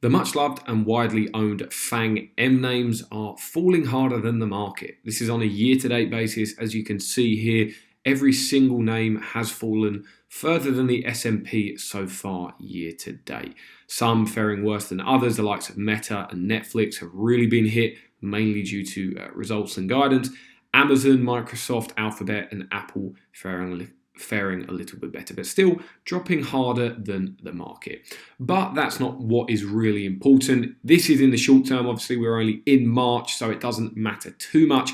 The much loved and widely owned FAANGM names are falling harder than the market. This is on a year-to-date basis. As you can see here, every single name has fallen further than the S&P so far year-to-date. Some faring worse than others. The likes of Meta and Netflix have really been hit, mainly due to results and guidance. Amazon, Microsoft, Alphabet and Apple faring a little bit better, but still dropping harder than the market. But that's not what is really important. This is in the short term. Obviously, we're only in March, so it doesn't matter too much.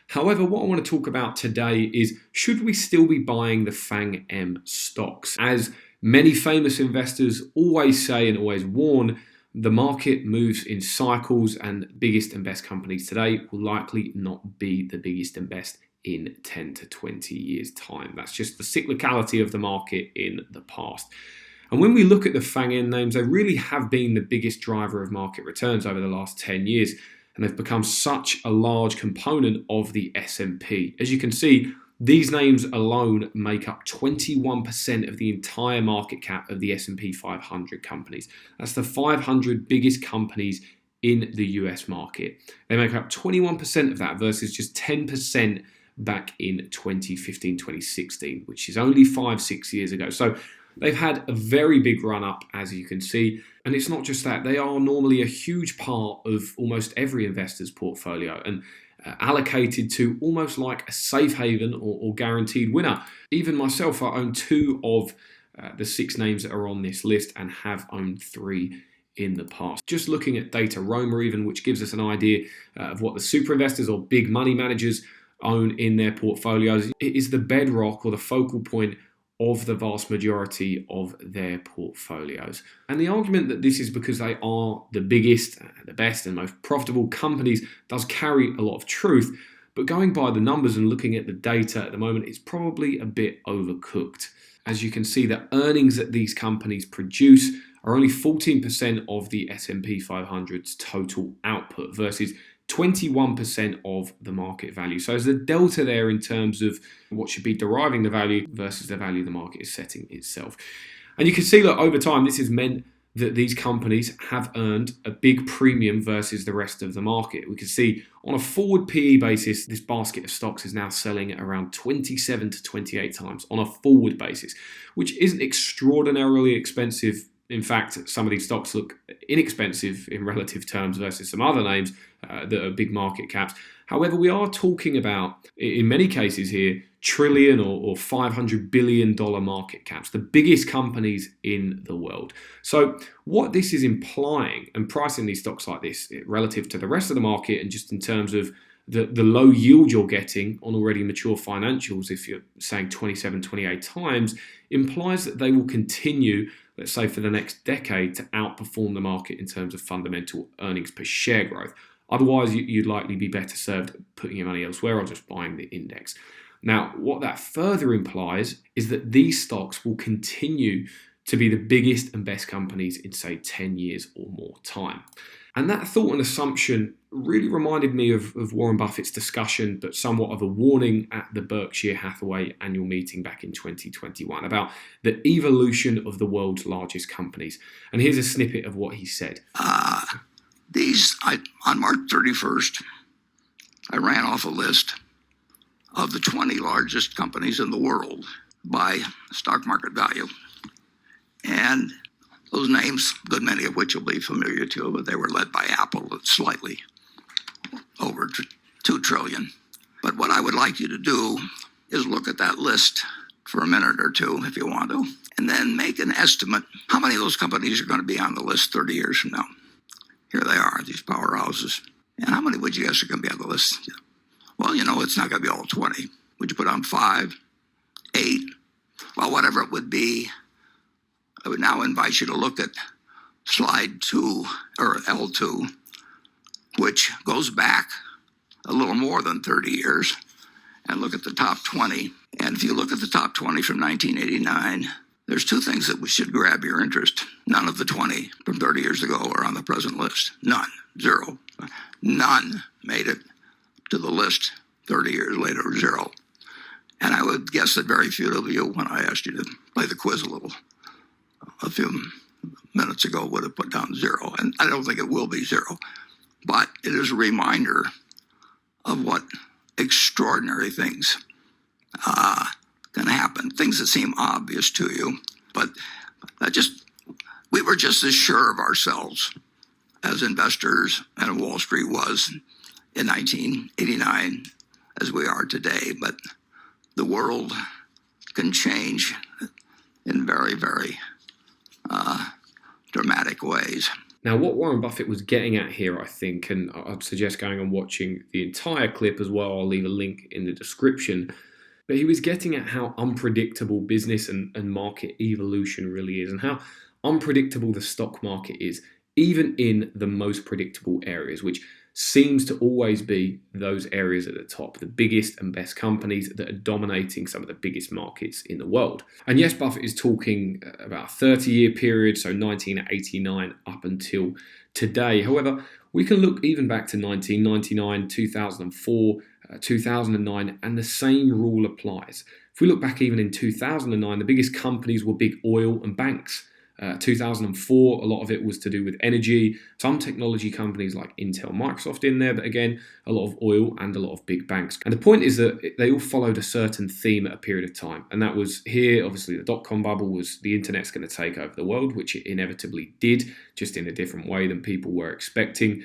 However, what I want to talk about today is, should we still be buying the FAANGM stocks? As many famous investors always say and always warn, the market moves in cycles, and biggest and best companies today will likely not be the biggest and best in 10 to 20 years' time. That's just the cyclicality of the market in the past. And when we look at the FAANGM names, they really have been the biggest driver of market returns over the last 10 years, and they've become such a large component of the S&P. As you can see, these names alone make up 21% of the entire market cap of the S&P 500 companies. That's the 500 biggest companies in the US market. They make up 21% of that versus just 10% back in 2015, 2016, which is only 5-6 years ago. So they've had a very big run up, as you can see. And it's not just that, they are normally a huge part of almost every investor's portfolio and allocated to almost like a safe haven or guaranteed winner. Even myself, I own 2 of the 6 names that are on this list and have owned 3 in the past. Just looking at data Roma even, which gives us an idea of what the super investors or big money managers own in their portfolios. It is the bedrock or the focal point of the vast majority of their portfolios. And the argument that this is because they are the biggest, the best and most profitable companies does carry a lot of truth, but going by the numbers and looking at the data at the moment, it's probably a bit overcooked. As you can see, the earnings that these companies produce are only 14% of the S&P 500's total output versus 21% of the market value. So there's a delta there in terms of what should be deriving the value versus the value the market is setting itself. And you can see that over time, this has meant that these companies have earned a big premium versus the rest of the market. We can see on a forward PE basis, this basket of stocks is now selling at around 27 to 28 times on a forward basis, which isn't extraordinarily expensive. In fact, some of these stocks look inexpensive in relative terms versus some other names that are big market caps. However, we are talking about, in many cases here, trillion or $500 billion market caps, the biggest companies in the world. So what this is implying, and pricing these stocks like this relative to the rest of the market, and just in terms of the low yield you're getting on already mature financials, if you're saying 27, 28 times, implies that they will continue, let's say for the next decade, to outperform the market in terms of fundamental earnings per share growth. Otherwise, you'd likely be better served putting your money elsewhere or just buying the index. Now, what that further implies is that these stocks will continue to be the biggest and best companies in, say, 10 years or more time. And that thought and assumption really reminded me of Warren Buffett's discussion, but somewhat of a warning at the Berkshire Hathaway annual meeting back in 2021 about the evolution of the world's largest companies. And here's a snippet of what he said. On March 31st, I ran off a list of the 20 largest companies in the world by stock market value. And those names, a good many of which will be familiar to you, but they were led by Apple at slightly over $2 trillion. But what I would like you to do is look at that list for a minute or two, if you want to, and then make an estimate how many of those companies are going to be on the list 30 years from now. Here they are, these powerhouses. And how many would you guess are going to be on the list? Well, it's not going to be all 20. Would you put on 5, 8? Well, whatever it would be, I would now invite you to look at slide 2, or L2, which goes back a little more than 30 years, and look at the top 20. And if you look at the top 20 from 1989, there's 2 things that should grab your interest. None of the 20 from 30 years ago are on the present list. None. 0. None made it to the list 30 years later. 0. And I would guess that very few of you, when I asked you to play the quiz a little, a few minutes ago would have put down 0, and I don't think it will be 0. But it is a reminder of what extraordinary things can happen, things that seem obvious to you. But we were just as sure of ourselves as investors and Wall Street was in 1989 as we are today. But the world can change in very, very dramatic ways. Now, what Warren Buffett was getting at here, I think, and I'd suggest going and watching the entire clip as well, I'll leave a link in the description, but he was getting at how unpredictable business and market evolution really is, and how unpredictable the stock market is, even in the most predictable areas, which seems to always be those areas at the top, the biggest and best companies that are dominating some of the biggest markets in the world. And yes, Buffett is talking about a 30-year period, so 1989 up until today. However, we can look even back to 1999, 2004, 2009, and the same rule applies. If we look back even in 2009, the biggest companies were big oil and banks. 2004, a lot of it was to do with energy, some technology companies like Intel, Microsoft in there, but again, a lot of oil and a lot of big banks. And the point is that they all followed a certain theme at a period of time. And that was here, obviously, the dot-com bubble was the internet's going to take over the world, which it inevitably did, just in a different way than people were expecting.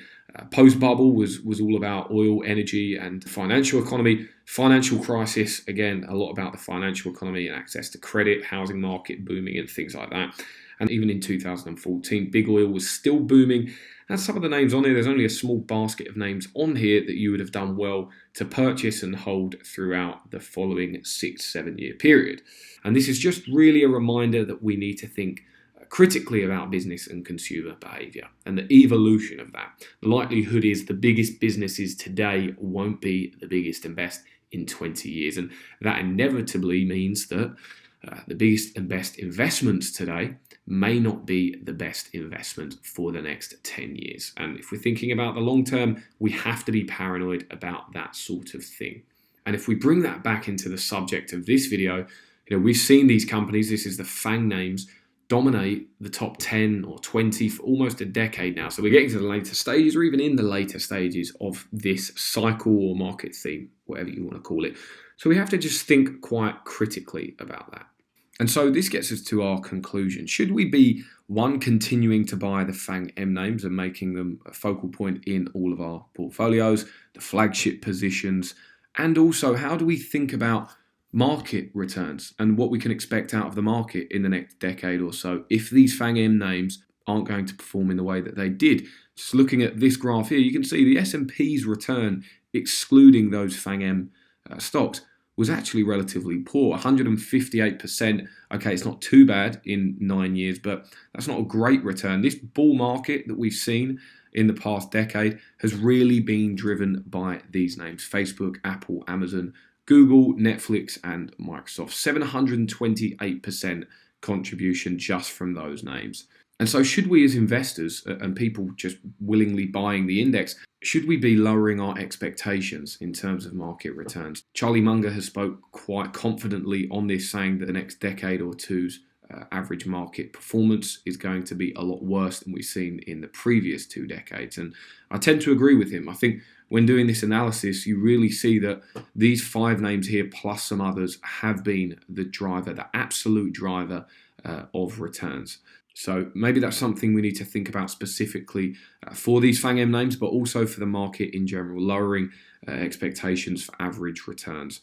Post-bubble was all about oil, energy, and financial economy. Financial crisis, again, a lot about the financial economy and access to credit, housing market booming, and things like that. And even in 2014, big oil was still booming. And some of the names on here, there's only a small basket of names on here that you would have done well to purchase and hold throughout the following 6-7 year period. And this is just really a reminder that we need to think critically about business and consumer behavior and the evolution of that. The likelihood is the biggest businesses today won't be the biggest and best in 20 years. And that inevitably means that the biggest and best investments today may not be the best investment for the next 10 years. And if we're thinking about the long term, we have to be paranoid about that sort of thing. And if we bring that back into the subject of this video, we've seen these companies, this is the FAANG names, dominate the top 10 or 20 for almost a decade now. So we're getting to the later stages, or even in the later stages of this cycle or market theme, whatever you want to call it. So we have to just think quite critically about that. And so this gets us to our conclusion. Should we be, one, continuing to buy the FAANGM names and making them a focal point in all of our portfolios, the flagship positions, and also how do we think about market returns and what we can expect out of the market in the next decade or so if these FAANGM names aren't going to perform in the way that they did? Just looking at this graph here, you can see the S&P's return, excluding those FAANGM stocks, was actually relatively poor, 158%. Okay, it's not too bad in 9 years, but that's not a great return. This bull market that we've seen in the past decade has really been driven by these names: Facebook, Apple, Amazon, Google, Netflix, and Microsoft. 728% contribution just from those names. And so should we as investors and people just willingly buying the index, should we be lowering our expectations in terms of market returns? Charlie Munger has spoke quite confidently on this, saying that the next decade or two's average market performance is going to be a lot worse than we've seen in the previous 2 decades. And I tend to agree with him. I think when doing this analysis, you really see that these 5 names here, plus some others, have been the driver, the absolute driver of returns. So maybe that's something we need to think about specifically for these FAANGM names, but also for the market in general, lowering expectations for average returns.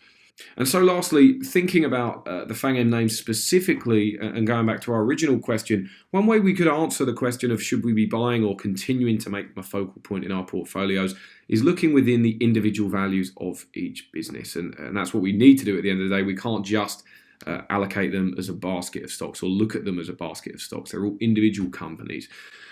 And so lastly, thinking about the FAANGM names specifically and going back to our original question, one way we could answer the question of should we be buying or continuing to make them a focal point in our portfolios is looking within the individual values of each business. And that's what we need to do at the end of the day. We can't just allocate them as a basket of stocks or look at them as a basket of stocks. They're all individual companies.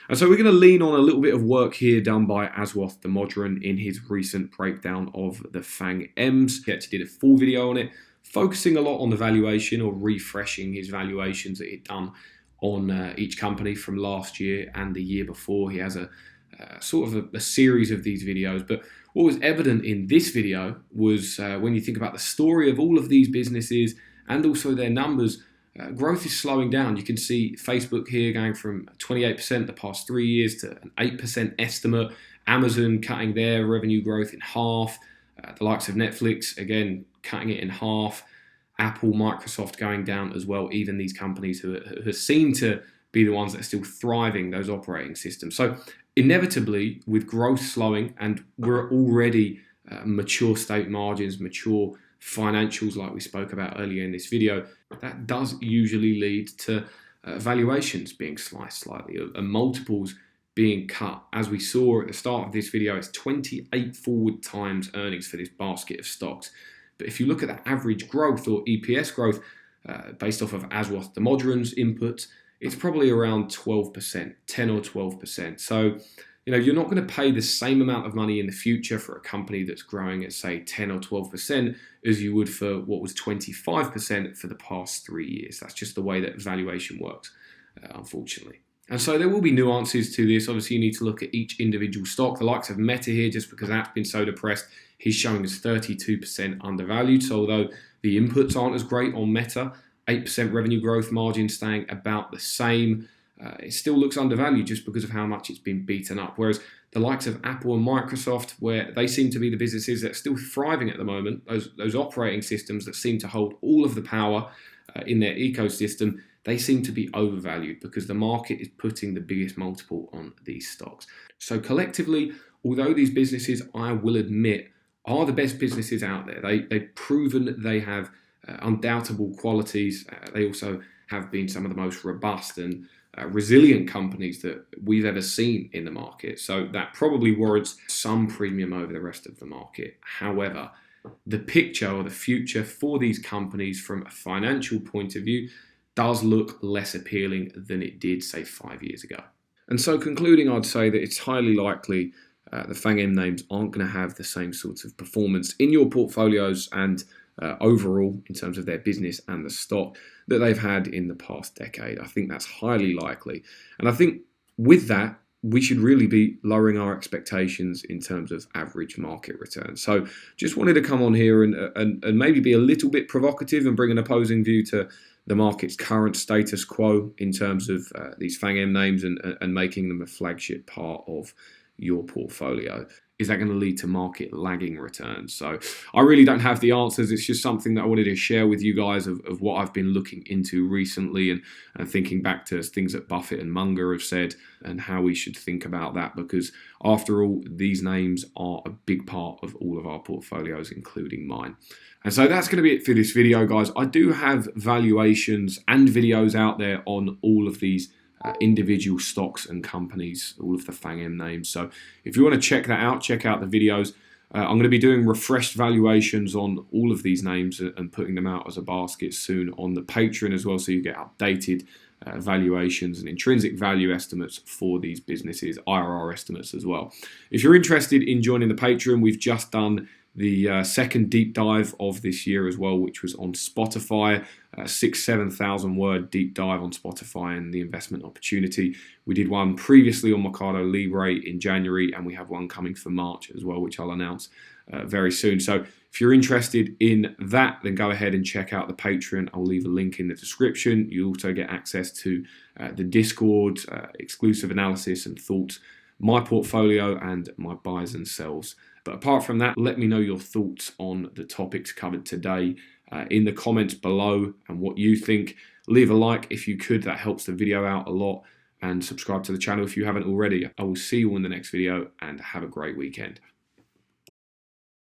And so we're going to lean on a little bit of work here done by Aswath Damodaran in his recent breakdown of the FAANGMs. He actually did a full video on it, focusing a lot on the valuation or refreshing his valuations that he'd done on each company from last year and the year before. He has a sort of a series of these videos. But what was evident in this video was when you think about the story of all of these businesses and also their numbers, growth is slowing down. You can see Facebook here going from 28% the past 3 years to an 8% estimate. Amazon cutting their revenue growth in half. The likes of Netflix, again, cutting it in half. Apple, Microsoft going down as well. Even these companies who seem to be the ones that are still thriving, those operating systems. So inevitably, with growth slowing, and we're already mature state margins, mature financials like we spoke about earlier in this video, that does usually lead to valuations being sliced slightly and multiples being cut. As we saw at the start of this video, it's 28 forward times earnings for this basket of stocks. But if you look at the average growth or EPS growth based off of Aswath Damodaran's inputs, it's probably around 12%, 10 or 12%. So, you're not going to pay the same amount of money in the future for a company that's growing at, say, 10 or 12% as you would for what was 25% for the past 3 years. That's just the way that valuation works, unfortunately. And so there will be nuances to this. Obviously, you need to look at each individual stock. The likes of Meta here, just because that's been so depressed, he's showing us 32% undervalued. So although the inputs aren't as great on Meta, 8% revenue growth margin staying about the same, it still looks undervalued just because of how much it's been beaten up. Whereas the likes of Apple and Microsoft, where they seem to be the businesses that are still thriving at the moment, those operating systems that seem to hold all of the power in their ecosystem, they seem to be overvalued because the market is putting the biggest multiple on these stocks. So collectively, although these businesses, I will admit, are the best businesses out there, they've proven they have undoubtable qualities. They also have been some of the most robust and resilient companies that we've ever seen in the market. So that probably warrants some premium over the rest of the market. However, the picture or the future for these companies from a financial point of view does look less appealing than it did, say, 5 years ago. And so concluding, I'd say that it's highly likely the FAANGM names aren't going to have the same sort of performance in your portfolios and overall in terms of their business and the stock that they've had in the past decade. I think that's highly likely. And I think with that, we should really be lowering our expectations in terms of average market returns. So just wanted to come on here and maybe be a little bit provocative and bring an opposing view to the market's current status quo in terms of these FAANGM names and making them a flagship part of your portfolio. Is that going to lead to market lagging returns? So I really don't have the answers. It's just something that I wanted to share with you guys of what I've been looking into recently and thinking back to things that Buffett and Munger have said and how we should think about that, because after all, these names are a big part of all of our portfolios, including mine. And so that's going to be it for this video, guys. I do have valuations and videos out there on all of these individual stocks and companies, all of the FAANGM names. So if you want to check that out, check out the videos. I'm going to be doing refreshed valuations on all of these names and putting them out as a basket soon on the Patreon as well, so you get updated valuations and intrinsic value estimates for these businesses, IRR estimates as well. If you're interested in joining the Patreon, we've just done the second deep dive of this year as well, which was on Spotify, 6,000-7,000 word deep dive on Spotify and the investment opportunity. We did one previously on Mercado Libre in January, and we have one coming for March as well, which I'll announce very soon. So if you're interested in that, then go ahead and check out the Patreon. I'll leave a link in the description. You also get access to the Discord, exclusive analysis and thoughts, my portfolio and my buys and sells. But apart from that, let me know your thoughts on the topics covered today in the comments below and what you think. Leave a like if you could, that helps the video out a lot, and subscribe to the channel if you haven't already. I will see you in the next video, and have a great weekend.